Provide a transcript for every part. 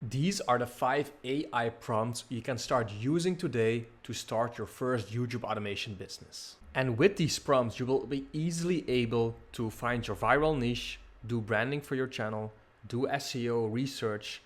These are the 5 AI prompts you can start using today to start your first YouTube automation business. And with these prompts, you will be easily able to find your viral niche, do branding for your channel, do SEO research,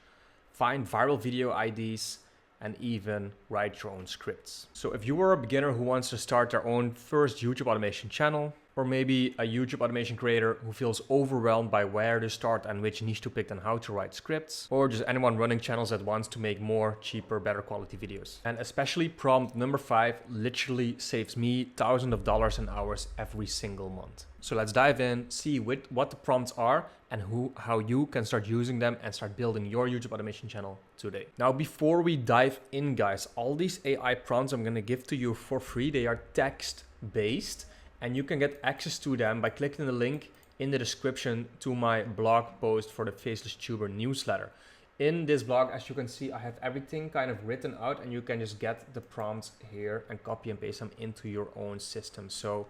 find viral video IDs, and even write your own scripts. So if you are a beginner who wants to start their own first YouTube automation channel, or maybe a YouTube automation creator who feels overwhelmed by where to start and which niche to pick and how to write scripts, or just anyone running channels that wants to make more, cheaper, better quality videos. And especially prompt number 5 literally saves me thousands of dollars and hours every single month. So let's dive in, see what the prompts are and how you can start using them and start building your YouTube automation channel today. Now, before we dive in, guys, all these AI prompts I'm gonna give to you for free. They are text-based, and you can get access to them by clicking the link in the description to my blog post for the Faceless Tuber newsletter. In this blog, as you can see, I have everything kind of written out, and you can just get the prompts here and copy and paste them into your own system. So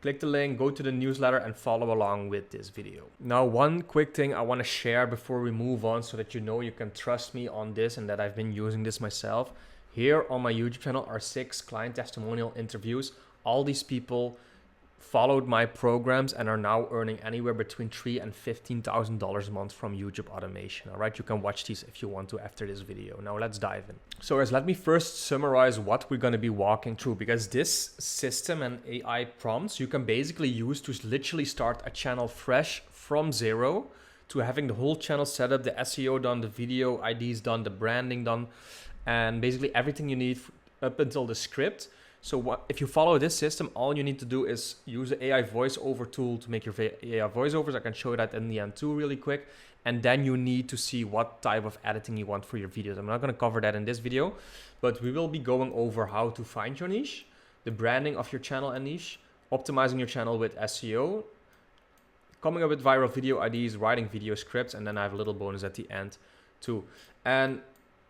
click the link, go to the newsletter, and follow along with this video. Now, one quick thing I want to share before we move on so that you know you can trust me on this and that I've been using this myself. Here on my YouTube channel are 6 client testimonial interviews. All these people followed my programs and are now earning anywhere between $3,000 and $15,000 a month from YouTube automation. All right, you can watch these if you want to after this video. Now let's dive in. So guys, let me first summarize what we're going to be walking through, because this system and AI prompts you can basically use to literally start a channel fresh from zero to having the whole channel set up, the SEO done, the video IDs done, the branding done, and basically everything you need up until the script. So if you follow this system, all you need to do is use the AI voiceover tool to make your AI voiceovers. I can show that in the end too really quick. And then you need to see what type of editing you want for your videos. I'm not going to cover that in this video, but we will be going over how to find your niche, the branding of your channel and niche, optimizing your channel with SEO, coming up with viral video IDs, writing video scripts, and then I have a little bonus at the end too. And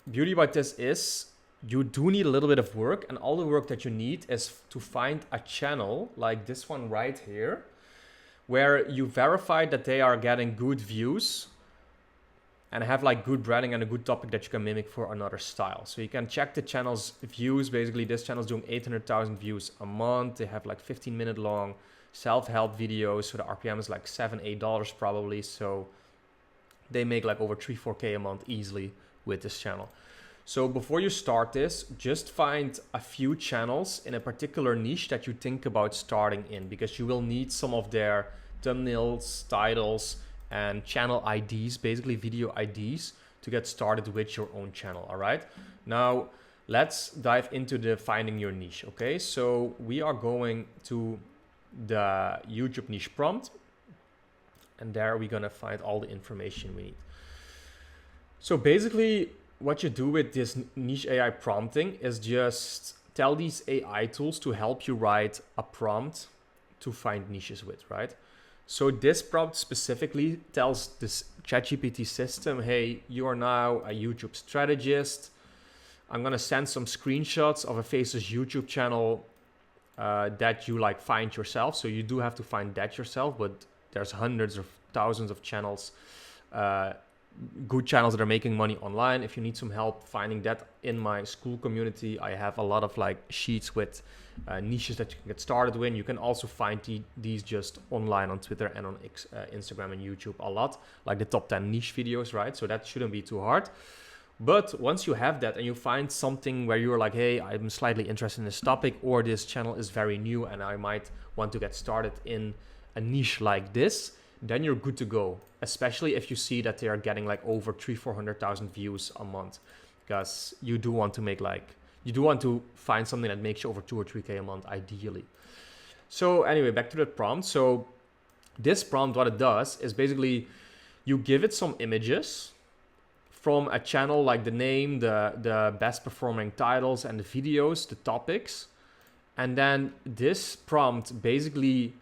beauty about this is you do need a little bit of work, and all the work that you need is to find a channel like this one right here, where you verify that they are getting good views and have like good branding and a good topic that you can mimic for another style. So you can check the channel's views. Basically, this channel is doing 800,000 views a month. They have like 15-minute long self-help videos. So the RPM is like $7, $8 probably. So they make like over 3-4K a month easily with this channel. So before you start this, just find a few channels in a particular niche that you think about starting in, because you will need some of their thumbnails, titles, and channel IDs, basically video IDs, to get started with your own channel. All right. Now let's dive into the finding your niche. Okay. So we are going to the YouTube niche prompt, and there we're going to find all the information we need. So basically, what you do with this niche AI prompting is just tell these AI tools to help you write a prompt to find niches with, right? So this prompt specifically tells this ChatGPT system, hey, you are now a YouTube strategist. I'm gonna send some screenshots of a Faceless YouTube channel that you like find yourself. So you do have to find that yourself, but there's hundreds of thousands of channels, good channels that are making money online. If you need some help finding that in my school community, I have a lot of like sheets with niches that you can get started with. You can also find these just online on Twitter and on Instagram and YouTube a lot, like the top 10 niche videos, right? So that shouldn't be too hard. But once you have that and you find something where you're like, hey, I'm slightly interested in this topic, or this channel is very new and I might want to get started in a niche like this, then you're good to go, especially if you see that they are getting like over 300,000-400,000 views a month, because you do want to find something that makes you over 2 or 3K a month ideally. So anyway, back to the prompt. So this prompt, what it does is basically you give it some images from a channel, like the name, the best performing titles and the videos, the topics, and then this prompt basically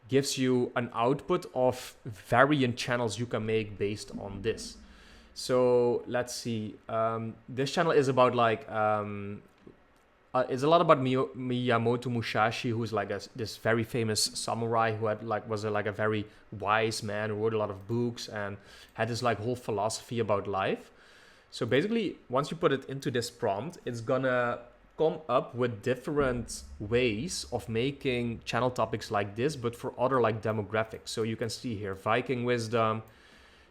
gives you an output of variant channels you can make based on this. So let's see. This channel is about like, it's a lot about Miyamoto Musashi, who's like this very famous samurai who had was a very wise man who wrote a lot of books and had this like whole philosophy about life. So basically, once you put it into this prompt, it's gonna come up with different ways of making channel topics like this, but for other like demographics. So you can see here, Viking wisdom,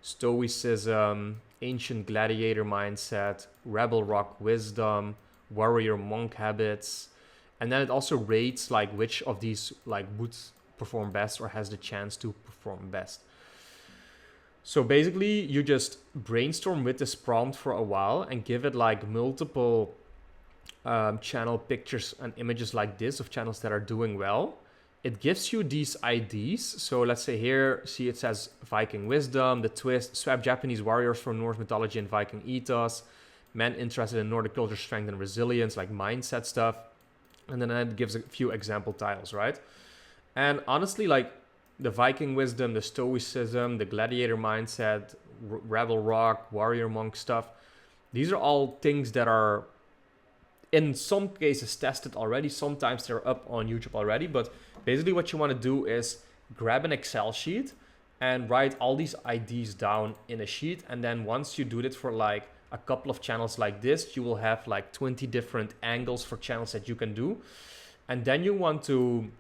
stoicism, ancient gladiator mindset, rebel rock wisdom, warrior monk habits. And then it also rates like which of these like would perform best or has the chance to perform best. So basically you just brainstorm with this prompt for a while and give it like multiple channel pictures and images like this of channels that are doing well. It gives you these IDs. So let's say here, see it says Viking wisdom, the twist, swap Japanese warriors from Norse mythology and Viking ethos, men interested in Nordic culture, strength and resilience, like mindset stuff. And then it gives a few example titles, right? And honestly, like the Viking wisdom, the stoicism, the gladiator mindset, rebel rock, warrior monk stuff, these are all things that are in some cases tested already. Sometimes they're up on YouTube already, but basically what you want to do is grab an Excel sheet and write all these IDs down in a sheet. And then once you do it for like a couple of channels like this, you will have like 20 different angles for channels that you can do. And then you want to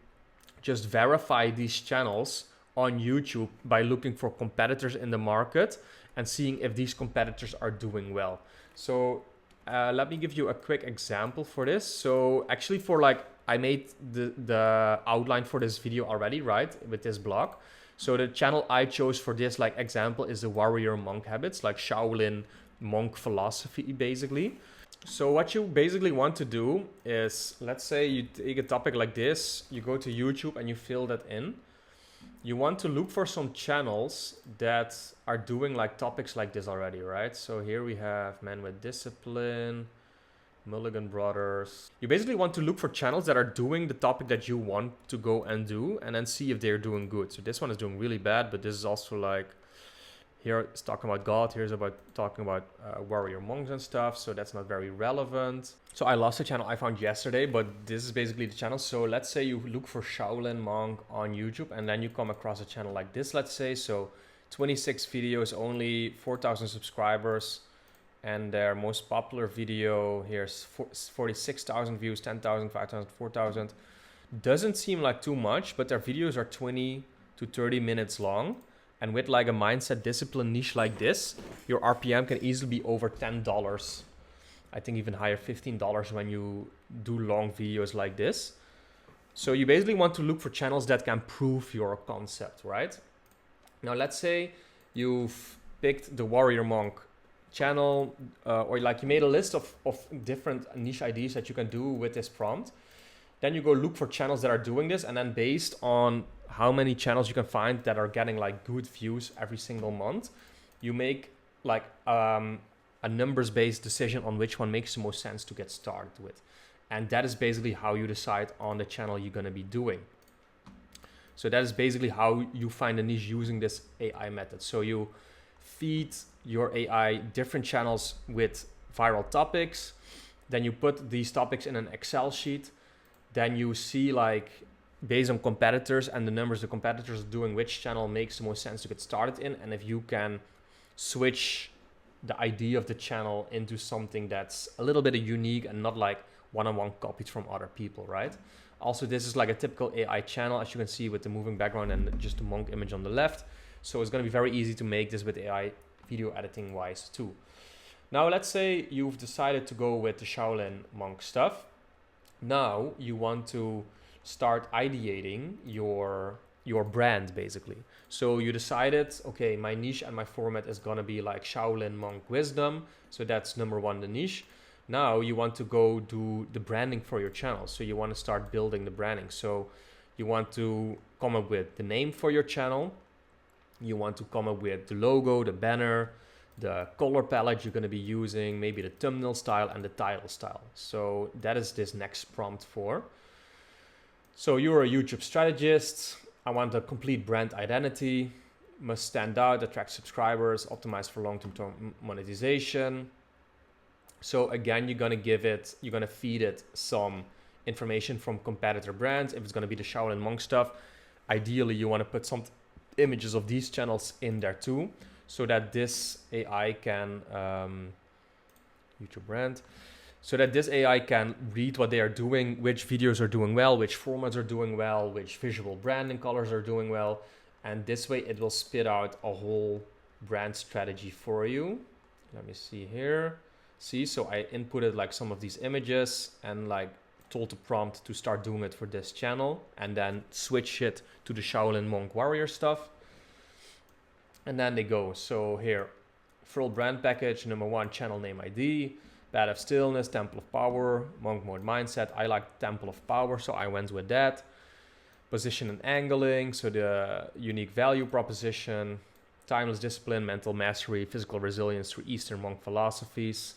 just verify these channels on YouTube by looking for competitors in the market and seeing if these competitors are doing well. So let me give you a quick example for this. So actually for like, I made the outline for this video already, right? With this blog. So the channel I chose for this like example is the warrior monk habits, like Shaolin monk philosophy basically. So what you basically want to do is, let's say you take a topic like this, you go to YouTube and you fill that in. You want to look for some channels that are doing like topics like this already, right? So here we have Men with Discipline, Mulligan Brothers. You basically want to look for channels that are doing the topic that you want to go and do, and then see if they're doing good. So this one is doing really bad, but this is also like, here it's talking about God, here's about talking about warrior monks and stuff, so that's not very relevant. So I lost a channel I found yesterday, but this is basically the channel. So let's say you look for Shaolin monk on YouTube and then you come across a channel like this, let's say. So 26 videos, only 4,000 subscribers, and their most popular video here's 46,000 views, 10,000, 5,000, 4,000. Doesn't seem like too much, but their videos are 20 to 30 minutes long. And with like a mindset discipline niche like this, your RPM can easily be over $10. I think even higher, $15 when you do long videos like this. So you basically want to look for channels that can prove your concept, right? Now, let's say you've picked the warrior monk channel, or like you made a list of different niche ideas that you can do with this prompt. Then you go look for channels that are doing this, and then based on how many channels you can find that are getting like good views every single month, you make like a numbers-based decision on which one makes the most sense to get started with. And that is basically how you decide on the channel you're going to be doing. So that is basically how you find a niche using this AI method. So you feed your AI different channels with viral topics. Then you put these topics in an Excel sheet. Then you see like based on competitors and the numbers the competitors are doing, which channel makes the most sense to get started in. And if you can switch the idea of the channel into something that's a little bit unique and not like one-on-one copied from other people, right? Also, this is like a typical AI channel, as you can see with the moving background and just the monk image on the left. So it's going to be very easy to make this with AI video editing wise too. Now, let's say you've decided to go with the Shaolin monk stuff. Now you want to start ideating your brand basically. So you decided, okay, my niche and my format is gonna be like Shaolin monk wisdom. So that's number one, the niche. Now you want to go do the branding for your channel. So you want to start building the branding. So you want to come up with the name for your channel. You want to come up with the logo, the banner, the color palette you're going to be using, maybe the thumbnail style and the title style. So that is this next prompt for. So you're a YouTube strategist. I want a complete brand identity, must stand out, attract subscribers, optimize for long-term monetization. So again, you're going to feed it some information from competitor brands. If it's going to be the Shaolin monk stuff, ideally you want to put some images of these channels in there too, so that this AI can YouTube brand. So that this AI can read what they are doing, which videos are doing well, which formats are doing well, which visual branding colors are doing well. And this way it will spit out a whole brand strategy for you. Let me see here. See, so I inputted like some of these images and like told the prompt to start doing it for this channel, and then switch it to the Shaolin Monk Warrior stuff. And then they go. So here, full brand package, number 1, channel name ID, Path of Stillness, Temple of Power, Monk Mode Mindset. I like Temple of Power, so I went with that. Position and angling, so the unique value proposition, timeless discipline, mental mastery, physical resilience through Eastern monk philosophies.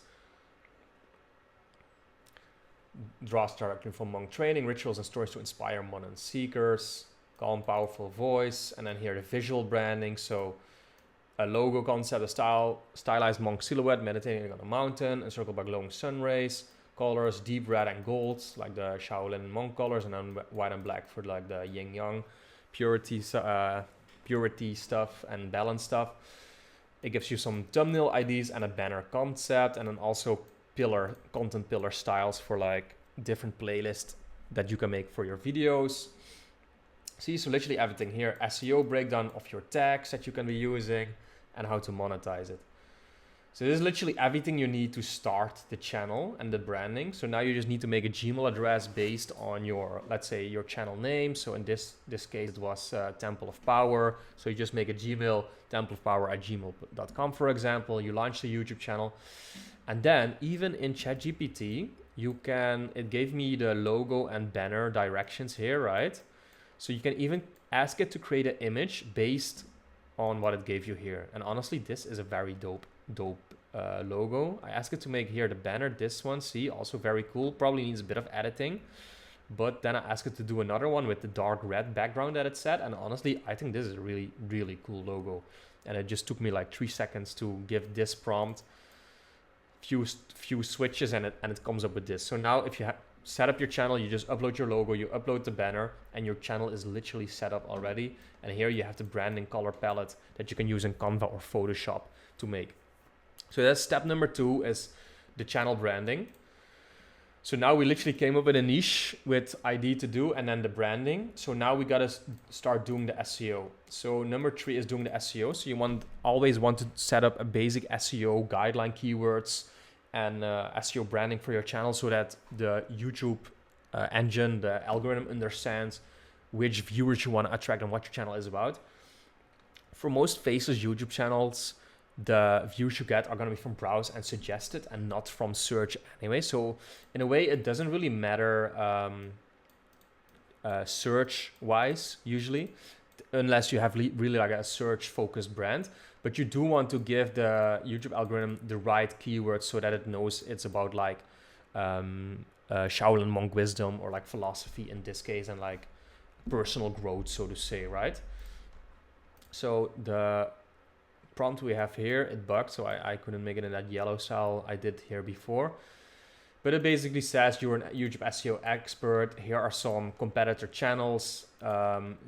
Draws directly from monk training, rituals and stories to inspire modern seekers, calm, powerful voice. And then here the visual branding, so a logo concept, a stylized monk silhouette meditating on a mountain, encircled by glowing sun rays, colors, deep red and gold, like the Shaolin monk colors, and then white and black for like the yin yang, purity stuff and balance stuff. It gives you some thumbnail IDs and a banner concept, and then also content pillar styles for like different playlists that you can make for your videos. See, so literally everything here, SEO breakdown of your tags that you can be using and how to monetize it. So this is literally everything you need to start the channel and the branding. So now you just need to make a Gmail address based on your, let's say, your channel name. So in this case, it was Temple of Power. So you just make a Gmail, templeofpower@gmail.com, for example. You launch the YouTube channel. And then even in ChatGPT, it gave me the logo and banner directions here, right? So you can even ask it to create an image based on what it gave you here. And honestly, this is a very dope logo. I asked it to make here the banner, this one, see, also very cool. Probably needs a bit of editing. But then I asked it to do another one with the dark red background that it set. And honestly, I think this is a really, really cool logo. And it just took me like 3 seconds to give this prompt few switches, and it comes up with this. So now if you set up your channel, you just upload your logo, you upload the banner, and your channel is literally set up already. And here you have the branding color palette that you can use in Canva or Photoshop to make. So that's step number 2, is the channel branding. So now we literally came up with a niche with ID to do, and then the branding. So now we gotta start doing the SEO. So number 3 is doing the SEO. So you always want to set up a basic SEO guideline, keywords, and SEO branding for your channel, so that the YouTube engine, the algorithm, understands which viewers you want to attract and what your channel is about. For most Faceless YouTube channels, the views you get are going to be from browse and suggested and not from search anyway. So in a way, it doesn't really matter search wise usually, unless you have really like a search focused brand. But you do want to give the YouTube algorithm the right keywords so that it knows it's about like Shaolin monk wisdom, or like philosophy in this case, and like personal growth, so to say, right? So the prompt we have here, it bugged, so I couldn't make it in that yellow cell I did here before. But it basically says you're a YouTube SEO expert. Here are some competitor channels.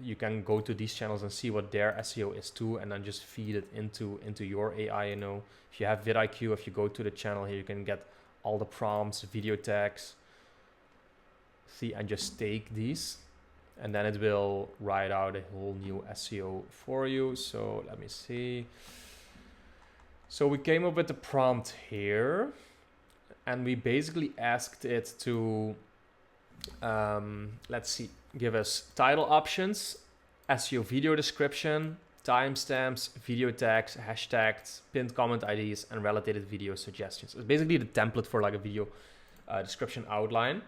You can go to these channels and see what their SEO is too, and then just feed it into your AI. You know, if you have vidIQ, if you go to the channel here, you can get all the prompts, video tags. See, and just take these, and then it will write out a whole new SEO for you. So let me see. So we came up with the prompt here. And we basically asked it to, let's see, give us title options, SEO video description, timestamps, video tags, hashtags, pinned comment IDs, and related video suggestions. It's basically the template for like a video description outline.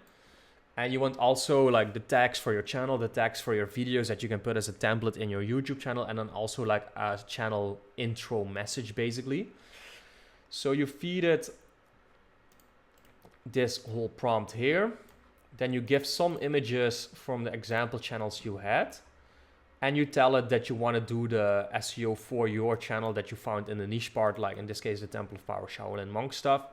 And you want also like the tags for your channel, the tags for your videos that you can put as a template in your YouTube channel, and then also like a channel intro message basically. So you feed it this whole prompt here, then you give some images from the example channels you had, and you tell it that you want to do the SEO for your channel that you found in the niche part, like in this case the Temple of Power Shaolin monk stuff.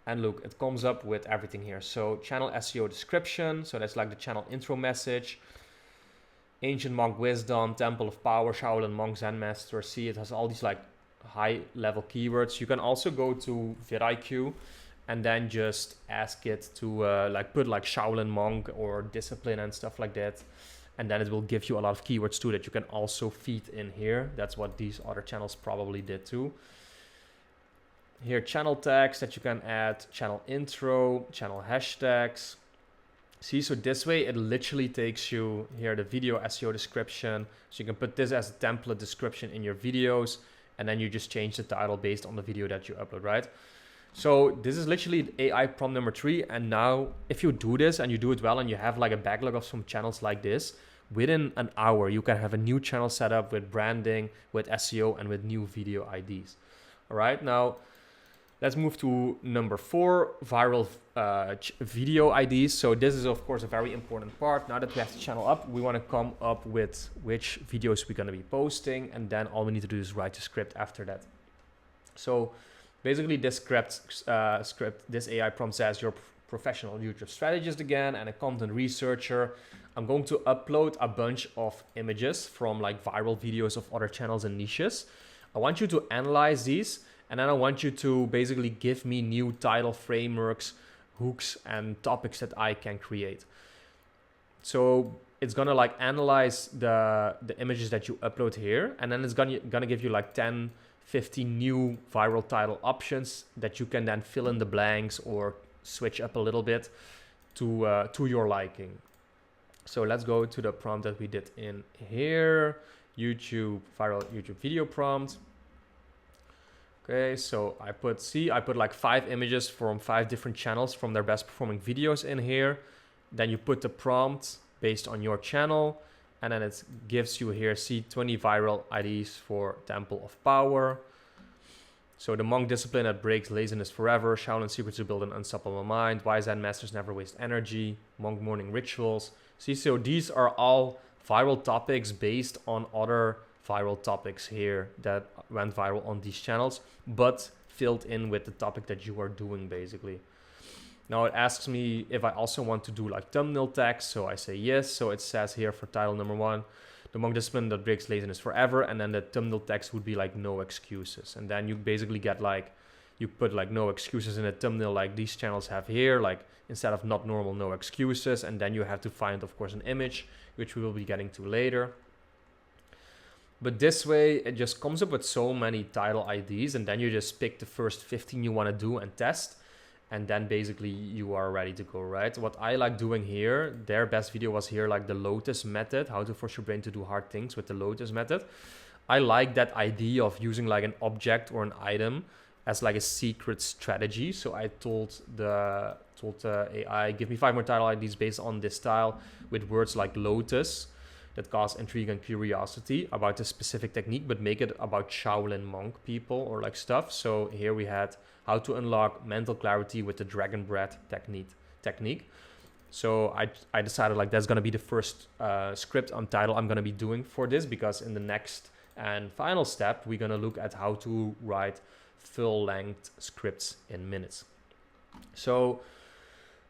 And look, it comes up with everything here. So channel SEO description, so that's like the channel intro message, ancient monk wisdom, Temple of Power Shaolin monk Zen master. See, it has all these like high level keywords. You can also go to vidIQ and then just ask it to like put like Shaolin monk or discipline and stuff like that. And then it will give you a lot of keywords too that you can also feed in here. That's what these other channels probably did too. Here, channel tags that you can add, channel intro, channel hashtags. See, so this way it literally takes you here, the video SEO description. So you can put this as a template description in your videos, and then you just change the title based on the video that you upload, right? So this is literally AI prompt number 3. And now if you do this and you do it well and you have like a backlog of some channels like this, within an hour, you can have a new channel set up with branding, with SEO, and with new video IDs. All right, now let's move to number 4, viral video IDs. So this is of course a very important part. Now that we have the channel up, we want to come up with which videos we're going to be posting. And then all we need to do is write the script after that. So basically this this AI prompt says you're a professional YouTube strategist again and a content researcher. I'm going to upload a bunch of images from like viral videos of other channels and niches. I want you to analyze these, and then I want you to basically give me new title frameworks, hooks, and topics that I can create. So it's gonna like analyze the images that you upload here, and then it's gonna give you like 10, 15 new viral title options that you can then fill in the blanks or switch up a little bit to your liking. So let's go to the prompt that we did in here, viral YouTube video prompt. Okay, so I put like 5 images from 5 different channels from their best performing videos in here. Then you put the prompt based on your channel, and then it gives you here, see, 20 viral IDs for Temple of Power. So the monk discipline that breaks laziness forever, Shaolin secrets to build an unstoppable mind, wise Zen masters never waste energy, monk morning rituals. See, so these are all viral topics based on other viral topics here that went viral on these channels, but filled in with the topic that you are doing basically. Now it asks me if I also want to do like thumbnail text, so I say yes. So it says here for title number 1, the monk discipline that breaks laziness forever, and then the thumbnail text would be like no excuses. And then you basically get like, you put like no excuses in a thumbnail like these channels have here, like instead of not normal, no excuses. And then you have to find, of course, an image, which we will be getting to later. But this way, it just comes up with so many title IDs, and then you just pick the first 15 you want to do and test. And then basically you are ready to go, right? What I like doing here, their best video was here, like the Lotus method, how to force your brain to do hard things with the Lotus method. I like that idea of using like an object or an item as like a secret strategy. So I told the AI, give me 5 more title IDs based on this style with words like Lotus that cause intrigue and curiosity about a specific technique, but make it about Shaolin monk people or like stuff. So here we had how to unlock mental clarity with the dragon breath technique. So I decided like that's gonna be the first script on title I'm gonna be doing for this, because in the next and final step, we're gonna look at how to write full length scripts in minutes. So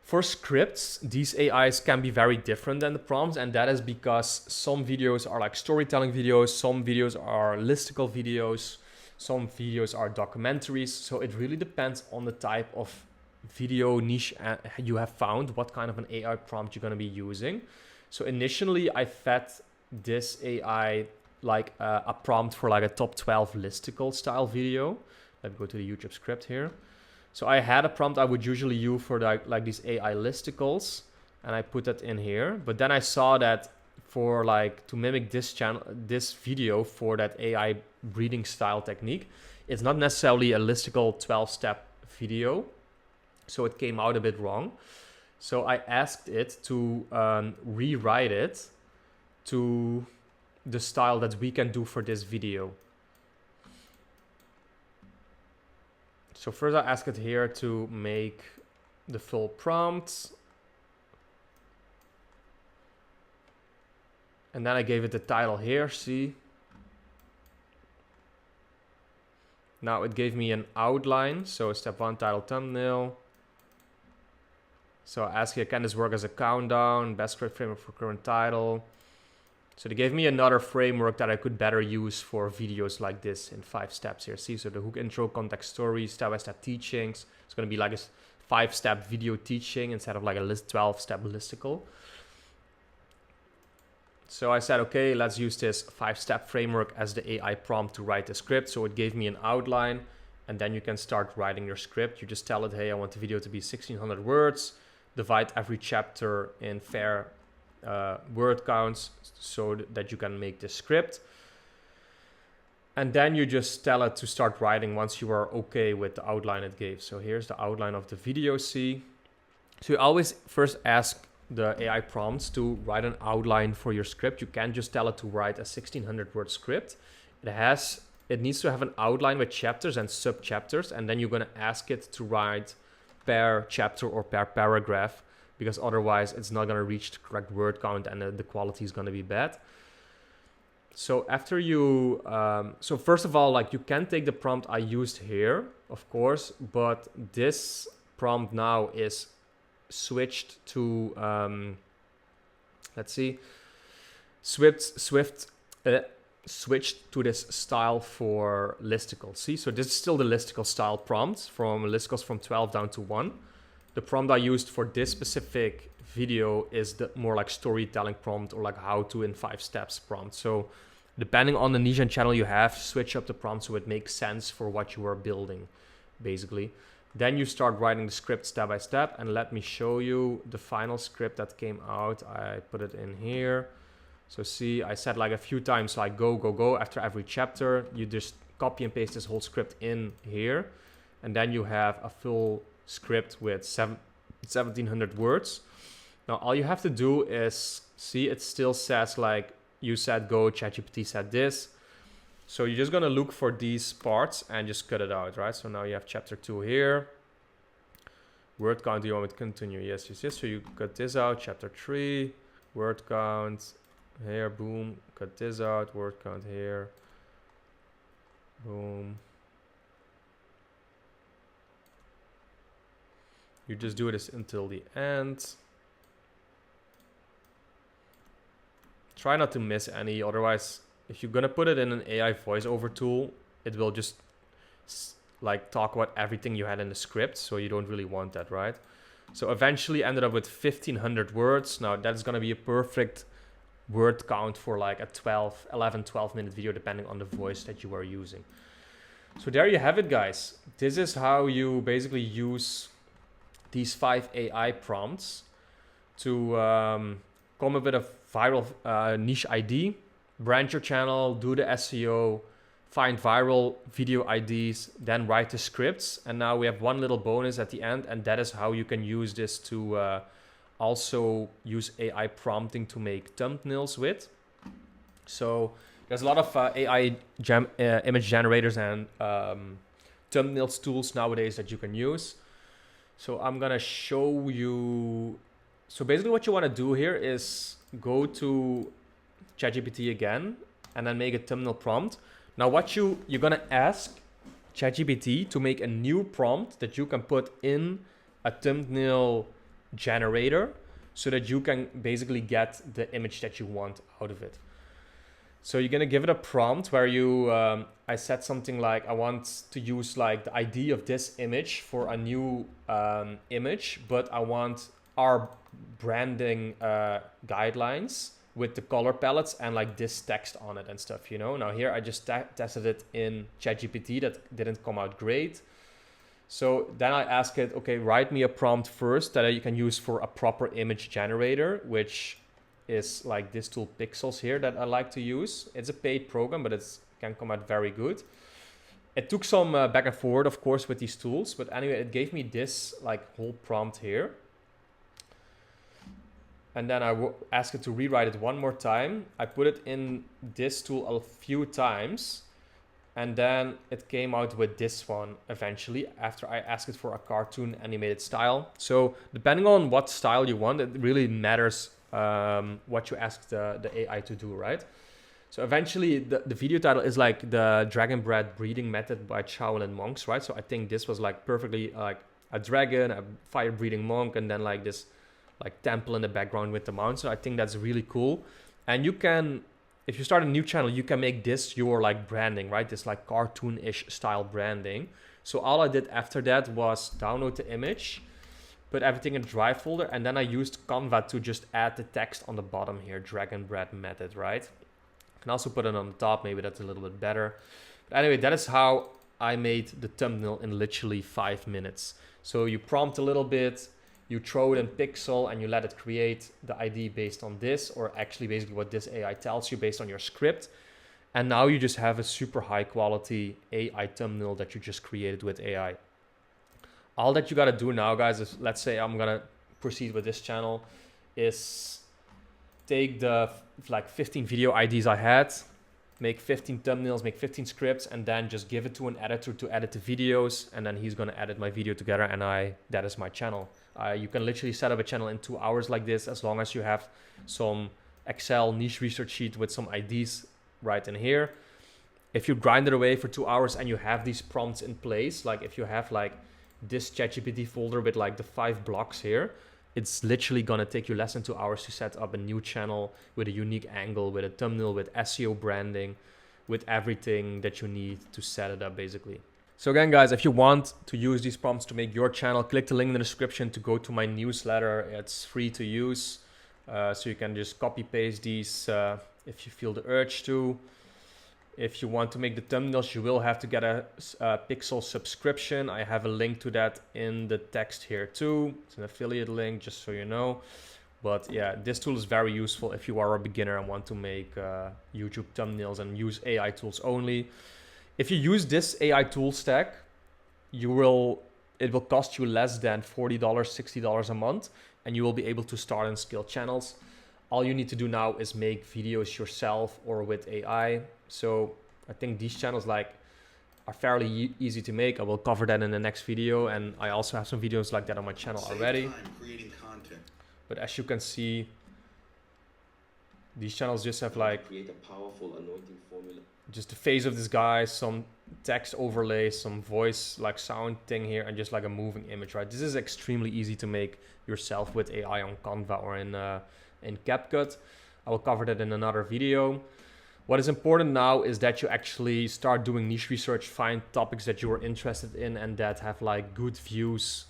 for scripts, these AIs can be very different than the prompts, and that is because some videos are like storytelling videos, some videos are listicle videos, some videos are documentaries. So it really depends on the type of video niche you have found, what kind of an AI prompt you're going to be using. So initially I fed this AI like a prompt for like a top 12 listicle style video. Let me go to the YouTube script here. So I had a prompt I would usually use for like these AI listicles, and I put that in here. But then I saw that for like to mimic this video for that AI breeding style technique, it's not necessarily a listicle 12-step video. So it came out a bit wrong. So I asked it to rewrite it to the style that we can do for this video. So first I ask it here to make the full prompt. And then I gave it the title here, see? Now it gave me an outline. So step 1, title, thumbnail. So I ask it, can this work as a countdown? Best script framework for current title. So they gave me another framework that I could better use for videos like this in 5 steps here. See, so the hook intro, context story, step-by-step teachings. It's going to be like a 5-step video teaching instead of like a 12-step listicle. So I said, okay, let's use this 5-step framework as the AI prompt to write the script. So it gave me an outline, and then you can start writing your script. You just tell it, hey, I want the video to be 1600 words. Divide every chapter in fair word counts so that you can make this script. And then you just tell it to start writing once you are okay with the outline it gave. So here's the outline of the video, see. So you always first ask the AI prompts to write an outline for your script. You can't just tell it to write a 1600 word script. It needs to have an outline with chapters and sub-chapters, and then you're going to ask it to write per chapter or per paragraph, because otherwise it's not going to reach the correct word count and the quality is going to be bad. So after you, so first of all, like you can take the prompt I used here, of course, but this prompt now is switched to, let's see, switched to this style for listicle. See, so this is still the listicle style prompt from listicles from 12 down to 1. The prompt I used for this specific video is the more like storytelling prompt, or like how to in 5 steps prompt. So depending on the niche and channel you have, switch up the prompt so it makes sense for what you are building, basically. Then you start writing the script step by step, and let me show you the final script that came out. I put it in here. So see, I said like a few times like go, go, go after every chapter. You just copy and paste this whole script in here, and then you have a full script with 1700 words. Now all you have to do is, see, it still says like you said go, ChatGPT said this. So you're just gonna look for these parts and just cut it out, right? So now you have chapter 2 here. Word count, do you want me to continue? Yes, yes, yes. So you cut this out, chapter 3, word count here, boom, cut this out, word count here, boom. You just do this until the end. Try not to miss any, otherwise if you're gonna put it in an AI voiceover tool, it will just like talk about everything you had in the script, so you don't really want that, right? So eventually ended up with 1500 words. Now that's gonna be a perfect word count for like a 12 minute video, depending on the voice that you are using. So there you have it, guys. This is how you basically use these 5 AI prompts to come up with a viral niche ID, brand your channel, do the SEO, find viral video IDs, then write the scripts. And now we have one little bonus at the end, and that is how you can use this to also use AI prompting to make thumbnails with. So there's a lot of AI image generators and thumbnails tools nowadays that you can use. So I'm gonna show you. So basically what you wanna do here is go to ChatGPT again and then make a thumbnail prompt. Now what you're gonna ask ChatGPT to make a new prompt that you can put in a thumbnail generator so that you can basically get the image that you want out of it. So you're gonna give it a prompt where you, I said something like, I want to use like the ID of this image for a new image, but I want our branding guidelines with the color palettes and like this text on it and stuff, you know. Now here I just tested it in ChatGPT, that didn't come out great. So then I ask it, okay, write me a prompt first that you can use for a proper image generator, which is like this tool Pixels here that I like to use. It's a paid program, but it can come out very good. It took some back and forth, of course, with these tools, but anyway, it gave me this like whole prompt here. And then I asked it to rewrite it one more time. I put it in this tool a few times, and then it came out with this one eventually after I asked it for a cartoon animated style. So depending on what style you want, it really matters what you ask the AI to do, right? So eventually the video title is like the dragon bread breeding method by Shaolin monks, right? So I think this was like perfectly like a dragon, a fire breeding monk, and then like this like temple in the background with the mount. So I think that's really cool. And you can, if you start a new channel, you can make this your like branding, right? This like cartoon-ish style branding. So all I did after that was download the image, put everything in a drive folder, and then I used Canva to just add the text on the bottom here, drag and drop method, right? You can also put it on the top, maybe that's a little bit better. But anyway, that is how I made the thumbnail in literally 5 minutes. So you prompt a little bit, you throw it in Pixel, and you let it create the ID based on this, or actually basically what this AI tells you based on your script. And now you just have a super high quality AI thumbnail that you just created with AI. All that you gotta do now, guys, is let's say I'm gonna proceed with this channel, is take the like 15 video IDs I had, make 15 thumbnails, make 15 scripts, and then just give it to an editor to edit the videos, and then he's gonna edit my video together, and that is my channel. You can literally set up a channel in 2 hours like this, as long as you have some Excel niche research sheet with some IDs right in here. If you grind it away for 2 hours and you have these prompts in place, like if you have like this ChatGPT folder with like the 5 blocks here, it's literally gonna take you less than 2 hours to set up a new channel with a unique angle, with a thumbnail, with SEO branding, with everything that you need to set it up basically. So again, guys, if you want to use these prompts to make your channel, click the link in the description to go to my newsletter. It's free to use. So you can just copy paste these if you feel the urge to. If you want to make the thumbnails, you will have to get a Pixel subscription. I have a link to that in the text here too. It's an affiliate link, just so you know. But yeah, this tool is very useful if you are a beginner and want to make YouTube thumbnails and use AI tools only. If you use this AI tool stack, it will cost you less than $40, $60 a month, and you will be able to start and scale channels. All you need to do now is make videos yourself or with AI. So I think these channels are fairly easy to make. I will cover that in the next video, and I also have some videos like that on my channel already. Creating content. But as you can see, these channels just have like create a powerful anointing formula. Just the face of this guy, some text overlay, some voice like sound thing here, and just like a moving image, right? This is extremely easy to make yourself with AI on Canva or in CapCut. I will cover that in another video. What is important now is that you actually start doing niche research, find topics that you are interested in and that have like good views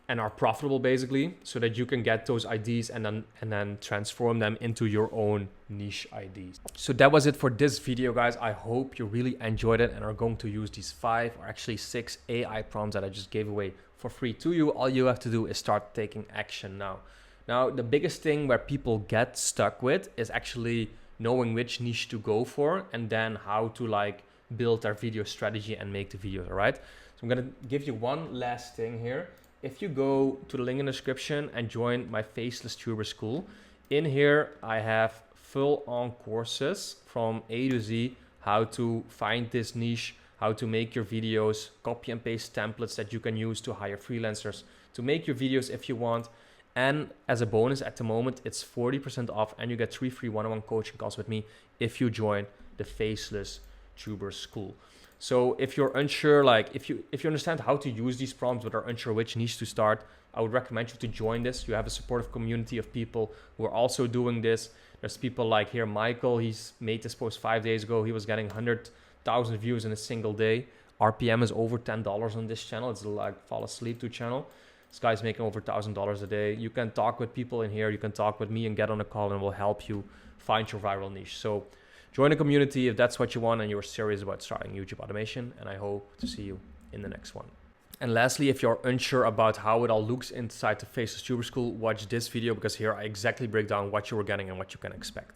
and are profitable basically, so that you can get those IDs and then transform them into your own niche IDs. So that was it for this video, guys. I hope you really enjoyed it and are going to use these 5 or actually 6 AI prompts that I just gave away for free to you. All you have to do is start taking action now. Now, the biggest thing where people get stuck with is actually knowing which niche to go for and then how to like build their video strategy and make the videos, all right? So I'm gonna give you one last thing here. If you go to the link in the description and join my Faceless Tuber School, in here I have full-on courses from A to Z, how to find this niche, how to make your videos, copy and paste templates that you can use to hire freelancers to make your videos if you want. And as a bonus at the moment, it's 40% off and you get 3 free one-on-one coaching calls with me if you join the Faceless Tuber School. So if you're unsure, like if you understand how to use these prompts but are unsure which niche to start, I would recommend you to join this. You have a supportive community of people who are also doing this. There's people like here, Michael, he's made this post 5 days ago. He was getting 100,000 views in a single day. RPM is over $10 on this channel. It's like fall asleep to channel. This guy's making over $1,000 a day. You can talk with people in here. You can talk with me and get on a call and we'll help you find your viral niche. So join the community if that's what you want and you're serious about starting YouTube automation. And I hope to see you in the next one. And lastly, if you're unsure about how it all looks inside the Faceless Tuber School, watch this video because here I exactly break down what you are getting and what you can expect.